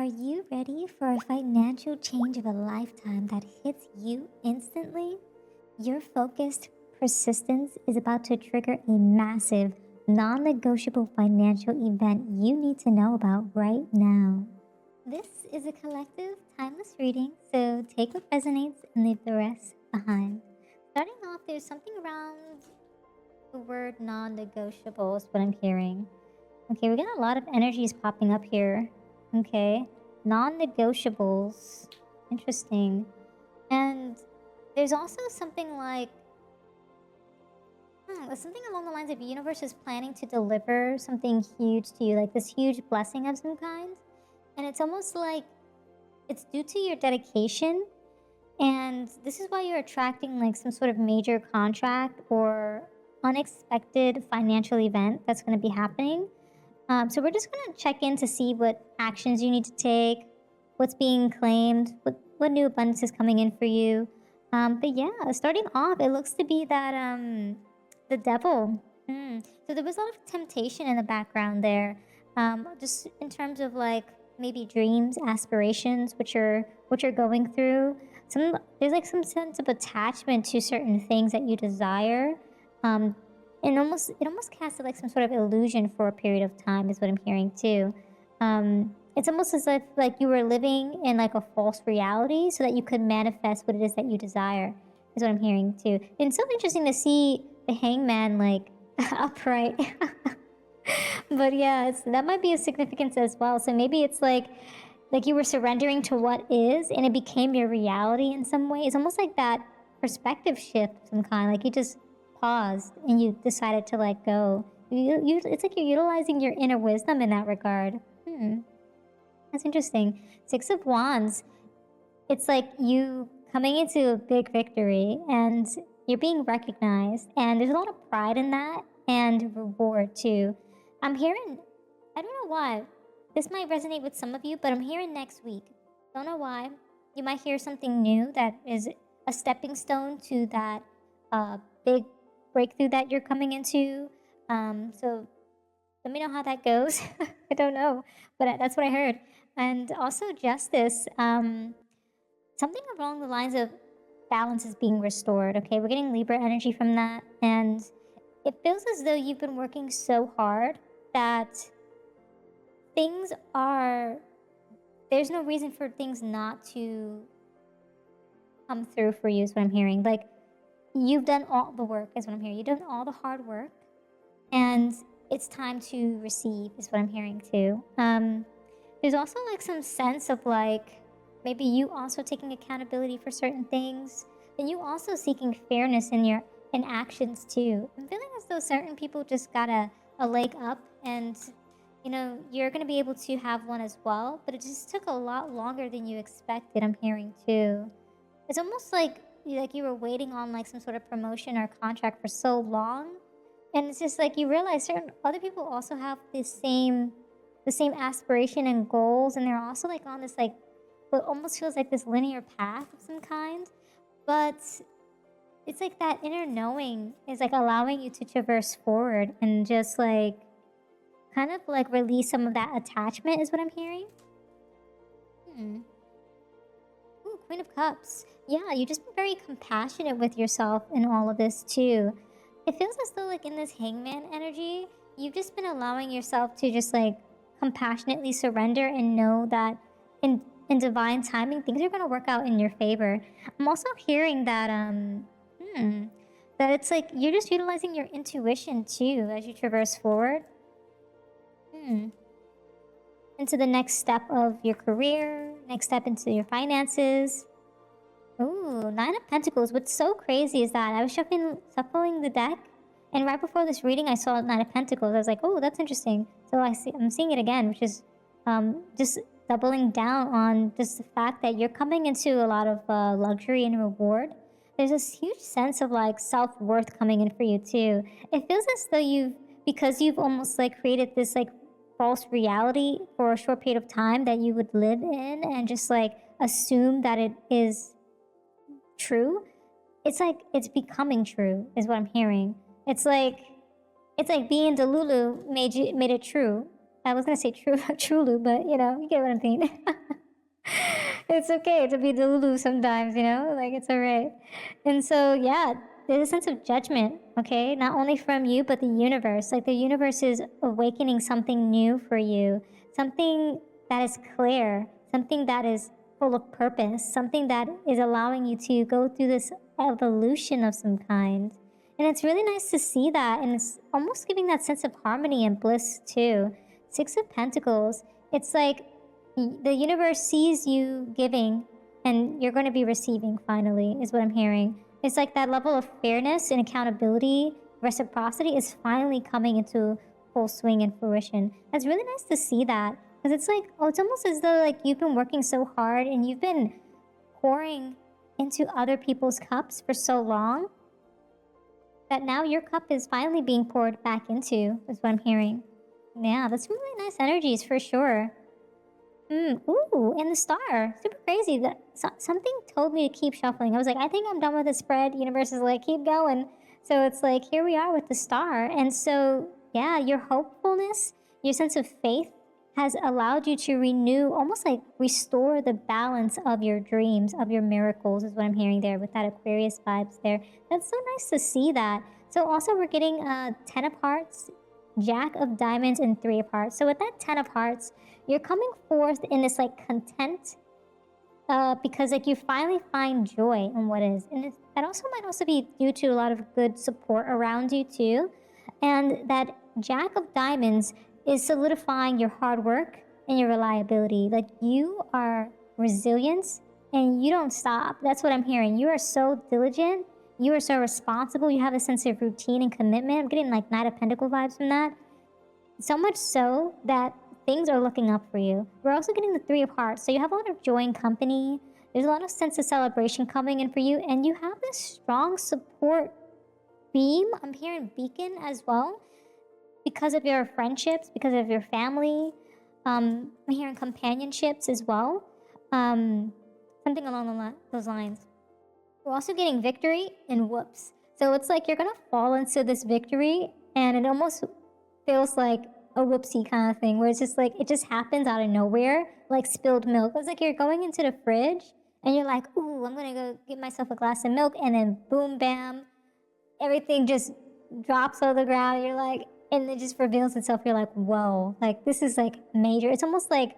Are you ready for a financial change of a lifetime that hits you instantly? Your focused persistence is about to trigger a massive, non negotiable financial event you need to know about right now. This is a collective, timeless reading, so take what resonates and leave the rest behind. Starting off, there's something around the word non negotiable, is what I'm hearing. Okay, we're getting a lot of energies popping up here. Okay, non-negotiables. Interesting. And there's also something like, something along the lines of the universe is planning to deliver something huge to you, like this huge blessing of some kind. And it's almost like it's due to your dedication. And this is why you're attracting like some sort of major contract or unexpected financial event that's going to be happening. So we're just going to check in to see what actions you need to take, what's being claimed, what new abundance is coming in for you. But yeah, starting off, it looks to be that the devil. So there was a lot of temptation in the background there, just in terms of like maybe dreams, aspirations, which you're going through. There's like some sense of attachment to certain things that you desire. And it almost casted like some sort of illusion for a period of time is what I'm hearing too. It's almost as if like you were living in like a false reality so that you could manifest what it is that you desire is what I'm hearing too. And it's so interesting to see the hangman like upright. But yeah, that might be a significance as well. So maybe it's like you were surrendering to what is and it became your reality in some way. It's almost like that perspective shift of some kind. Like you just paused and you decided to let go. It's like you're utilizing your inner wisdom in that regard. That's interesting. Six of Wands. It's like you coming into a big victory and you're being recognized, and there's a lot of pride in that and reward too. I'm hearing, I don't know why, this might resonate with some of you, but I'm hearing next week. Don't know why. You might hear something new that is a stepping stone to that big breakthrough that you're coming into. So let me know how that goes. I don't know, but that's what I heard. And also justice, something along the lines of balance is being restored. Okay, we're getting Libra energy from that, and it feels as though you've been working so hard that there's no reason for things not to come through for you is what I'm hearing. Like you've done all the work is what I'm hearing. You've done all the hard work, and it's time to receive is what I'm hearing too. There's also like some sense of like maybe you also taking accountability for certain things, and you also seeking fairness in actions too. I'm feeling as though certain people just got a leg up, and you're going to be able to have one as well, but it just took a lot longer than you expected. I'm hearing too. It's almost like you were waiting on like some sort of promotion or contract for so long, and it's just like you realize certain other people also have the same aspiration and goals, and they're also like on this like what almost feels like this linear path of some kind, but it's like that inner knowing is like allowing you to traverse forward and just like kind of like release some of that attachment is what I'm hearing. Ooh, Queen of Cups. Yeah, you've just been very compassionate with yourself in all of this too. It feels as though like in this hangman energy, you've just been allowing yourself to just like compassionately surrender and know that in divine timing, things are going to work out in your favor. I'm also hearing that that it's like you're just utilizing your intuition too as you traverse forward into the next step of your career, next step into your finances. Ooh, Nine of Pentacles. What's so crazy is that I was shuffling the deck, and right before this reading, I saw Nine of Pentacles. I was like, oh, that's interesting. So I'm seeing it again, which is just doubling down on just the fact that you're coming into a lot of luxury and reward. There's this huge sense of like self-worth coming in for you too. It feels as though because you've almost like created this like false reality for a short period of time that you would live in and just like assume that it is true. It's like it's becoming true is what I'm hearing. It's like being Delulu made it true. I was gonna say Trulu, but you get what I'm thinking. It's okay to be delulu sometimes, like it's all right. And so, yeah, there's a sense of judgment, okay? Not only from you, but the universe. Like the universe is awakening something new for you, something that is clear, something that is full of purpose, something that is allowing you to go through this evolution of some kind. And it's really nice to see that. And it's almost giving that sense of harmony and bliss too. Six of Pentacles, it's like the universe sees you giving and you're going to be receiving finally, is what I'm hearing. It's like that level of fairness and accountability, reciprocity is finally coming into full swing and fruition. It's really nice to see that because it's like, it's almost as though like you've been working so hard and you've been pouring into other people's cups for so long that now your cup is finally being poured back into, is what I'm hearing. Yeah, that's really nice energies for sure. Ooh, and the star. Super crazy. That something told me to keep shuffling. I was like, I think I'm done with the spread. Universe is like, keep going. So it's like, here we are with the star. And so, yeah, your hopefulness, your sense of faith has allowed you to renew, almost like restore the balance of your dreams, of your miracles, is what I'm hearing there with that Aquarius vibes there. That's so nice to see that. So also we're getting 10 of hearts, Jack of diamonds, and 3 of hearts. So with that 10 of hearts, you're coming forth in this like content because like you finally find joy in what is. And that also might also be due to a lot of good support around you too. And that Jack of diamonds is solidifying your hard work and your reliability. Like you are resilient and you don't stop. That's what I'm hearing. You are so diligent. You are so responsible. You have a sense of routine and commitment. I'm getting like Knight of Pentacle vibes from that. So much so that things are looking up for you. We're also getting the 3 of hearts. So you have a lot of joy and company. There's a lot of sense of celebration coming in for you. And you have this strong support beam. I'm hearing beacon as well. Because of your friendships, because of your family. I'm hearing companionships as well. Something along those lines. We're also getting victory and whoops. So it's like you're going to fall into this victory and it almost feels like a whoopsie kind of thing where it's just like, it just happens out of nowhere, like spilled milk. It's like you're going into the fridge and you're like, ooh, I'm going to go get myself a glass of milk, and then boom, bam, everything just drops on the ground. You're like, and it just reveals itself. You're like, whoa, like this is like major. It's almost like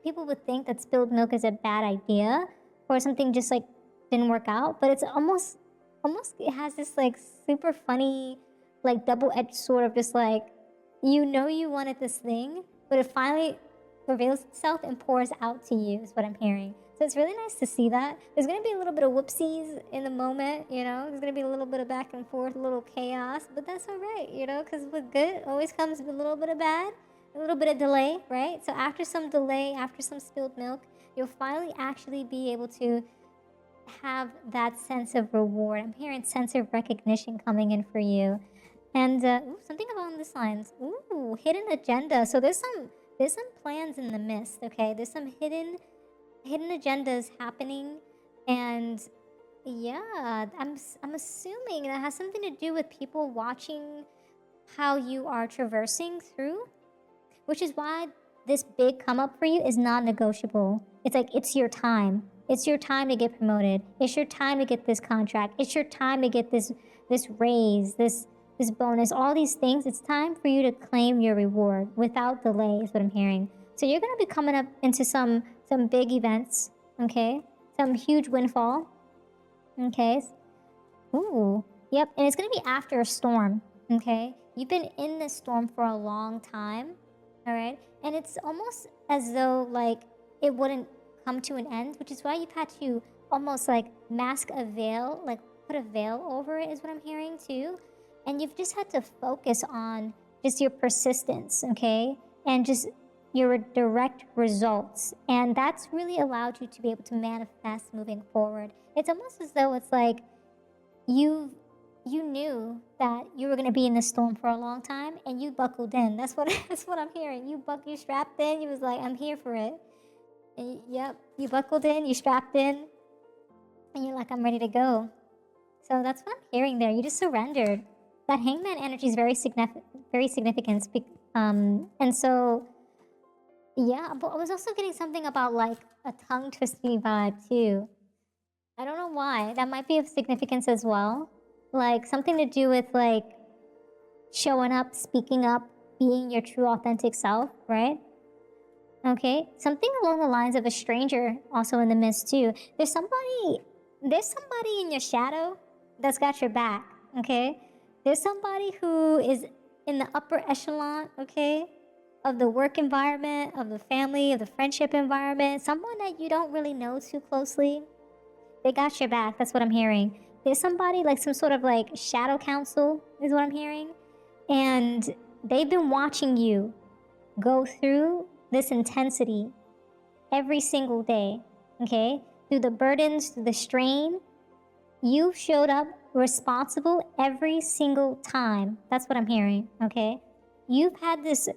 people would think that spilled milk is a bad idea or something just like didn't work out, but it's almost it has this like super funny like double-edged sword of just like, you wanted this thing, but it finally reveals itself and pours out to you, is what I'm hearing. So it's really nice to see that. There's going to be a little bit of whoopsies in the moment, There's going to be a little bit of back and forth, a little chaos, but that's all right, because with good always comes a little bit of bad, a little bit of delay, right? So after some delay, after some spilled milk, you'll finally actually be able to have that sense of reward. I'm hearing sense of recognition coming in for you. And something along these lines. Ooh, hidden agenda. So there's some plans in the mist, okay? There's some hidden agendas happening, and yeah, I'm assuming that has something to do with people watching how you are traversing through, which is why this big come up for you is non-negotiable. It's like it's your time. It's your time to get promoted. It's your time to get this contract. It's your time to get this raise, this bonus, all these things. It's time for you to claim your reward without delay, is what I'm hearing. So you're going to be coming up into some big events, okay? Some huge windfall, okay? Ooh, yep, and it's going to be after a storm, okay? You've been in this storm for a long time, all right? And it's almost as though, like, it wouldn't come to an end, which is why you've had to almost, like, mask a veil, like, put a veil over it, is what I'm hearing, too. And you've just had to focus on just your persistence, okay? And just your direct results. And that's really allowed you to be able to manifest moving forward. It's almost as though it's like you knew that you were going to be in the storm for a long time and you buckled in. That's what I'm hearing. You strapped in. You was like, I'm here for it. And yep, you buckled in, you strapped in, and you're like, I'm ready to go. So that's what I'm hearing there. You just surrendered. That hangman energy is very significant And so, yeah, but I was also getting something about like a tongue twisting vibe too. I don't know why. That might be of significance as well. Like something to do with like showing up, speaking up, being your true authentic self, right? Okay. Something along the lines of a stranger also in the midst too. There's somebody in your shadow that's got your back, okay? There's somebody who is in the upper echelon, okay, of the work environment, of the family, of the friendship environment, someone that you don't really know too closely. They got your back. That's what I'm hearing. There's somebody like some sort of like shadow counsel is what I'm hearing. And they've been watching you go through this intensity every single day, okay? Through the burdens, through the strain. You showed up responsible every single time. That's what I'm hearing, okay? You've had this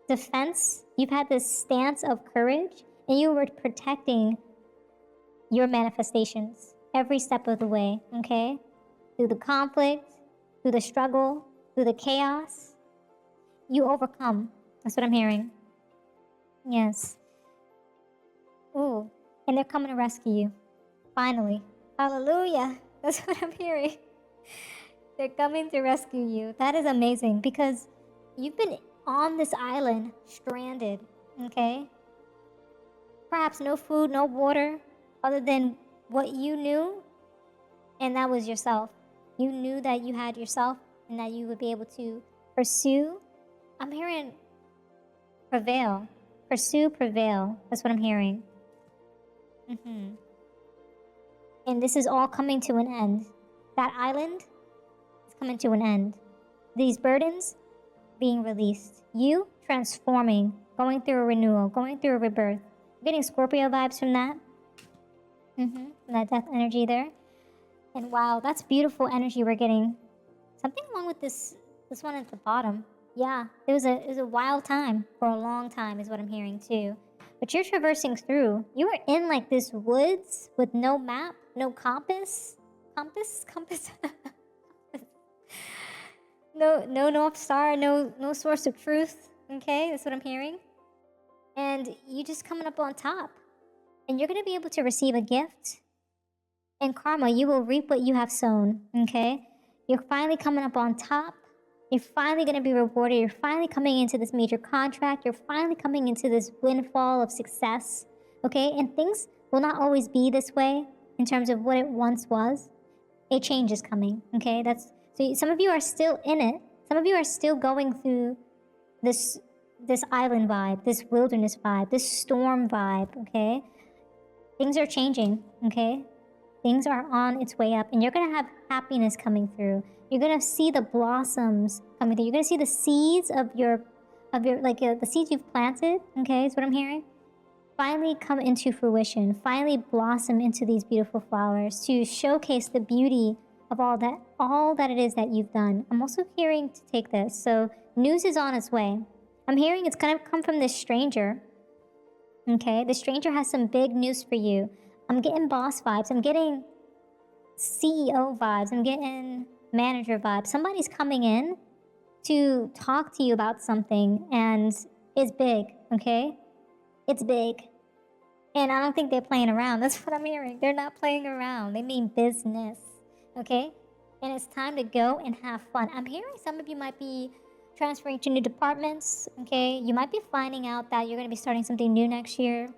defense, you've had this stance of courage, and you were protecting your manifestations every step of the way, okay? Through the conflict, through the struggle, through the chaos, you overcome. That's what I'm hearing. Yes. Ooh, and they're coming to rescue you. Finally. Hallelujah. That's what I'm hearing. They're coming to rescue you. That is amazing because you've been on this island, stranded, okay? Perhaps no food, no water, other than what you knew, and that was yourself. You knew that you had yourself and that you would be able to pursue. I'm hearing prevail. Pursue, prevail. That's what I'm hearing. And this is all coming to an end. That island is coming to an end. These burdens being released. You transforming, going through a renewal, going through a rebirth. I'm getting Scorpio vibes from that. That death energy there. And wow, that's beautiful energy we're getting. Something along with this one at the bottom. Yeah, it was a wild time for a long time is what I'm hearing too. But you're traversing through. You were in like this woods with no map, no compass. Compass? No North Star, no source of truth. Okay, that's what I'm hearing. And you just coming up on top. And you're gonna be able to receive a gift. In karma, you will reap what you have sown. Okay? You're finally coming up on top. You're finally going to be rewarded. You're finally coming into this major contract. You're finally coming into this windfall of success. Okay? And things will not always be this way in terms of what it once was. A change is coming. Okay? So some of you are still in it. Some of you are still going through this island vibe, this wilderness vibe, this storm vibe. Okay? Things are changing. Okay? Things are on its way up, and you're going to have happiness coming through. You're going to see the blossoms coming through. You're going to see the seeds of your the seeds you've planted, okay, is what I'm hearing, finally come into fruition, finally blossom into these beautiful flowers to showcase the beauty of all that it is that you've done. I'm also hearing to take this. So news is on its way. I'm hearing it's going to come from this stranger, okay? The stranger has some big news for you. I'm getting boss vibes. I'm getting CEO vibes. I'm getting manager vibes. Somebody's coming in to talk to you about something, and it's big, okay? It's big. And I don't think they're playing around. That's what I'm hearing. They're not playing around. They mean business, okay? And it's time to go and have fun. I'm hearing some of you might be transferring to new departments, okay? You might be finding out that you're going to be starting something new next year.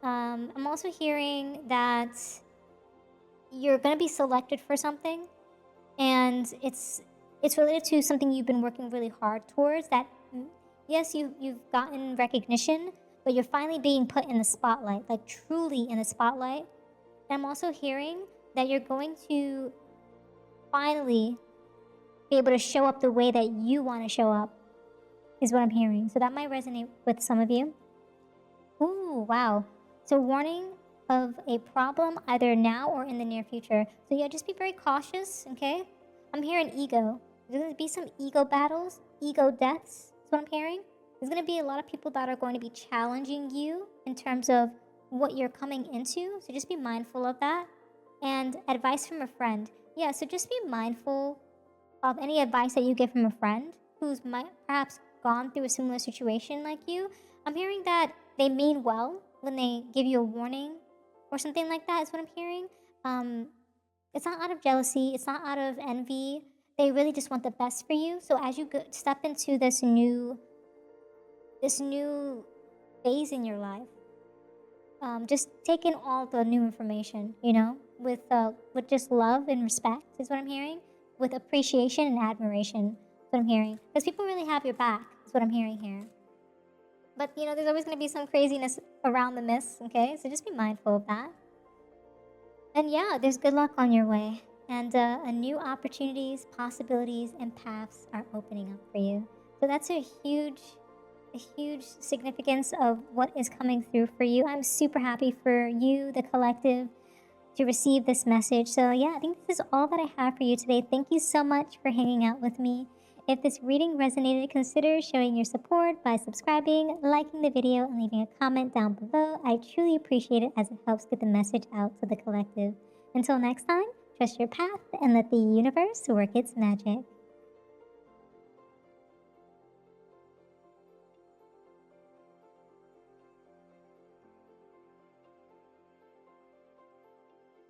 I'm also hearing that you're going to be selected for something, and it's related to something you've been working really hard towards. That yes, you've gotten recognition, but you're finally being put in the spotlight, like truly in the spotlight. And I'm also hearing that you're going to finally be able to show up the way that you want to show up, is what I'm hearing. So that might resonate with some of you. Ooh, wow. So warning of a problem either now or in the near future. So yeah, just be very cautious, okay? I'm hearing ego. There's going to be some ego battles, ego deaths. That's what I'm hearing. There's going to be a lot of people that are going to be challenging you in terms of what you're coming into. So just be mindful of that. And advice from a friend. Yeah, so just be mindful of any advice that you get from a friend who's perhaps gone through a similar situation like you, I'm hearing that they mean well when they give you a warning or something like that is what I'm hearing. It's not out of jealousy, it's not out of envy. They really just want the best for you. So as you step into this new phase in your life, just take in all the new information, with just love and respect is what I'm hearing, with appreciation and admiration is what I'm hearing. Because people really have your back is what I'm hearing here. But there's always going to be some craziness around the mist, okay? So just be mindful of that. And yeah, there's good luck on your way. And new opportunities, possibilities, and paths are opening up for you. So that's a huge significance of what is coming through for you. I'm super happy for you, the collective, to receive this message. So yeah, I think this is all that I have for you today. Thank you so much for hanging out with me. If this reading resonated, consider showing your support by subscribing, liking the video, and leaving a comment down below. I truly appreciate it as it helps get the message out to the collective. Until next time, trust your path and let the universe work its magic.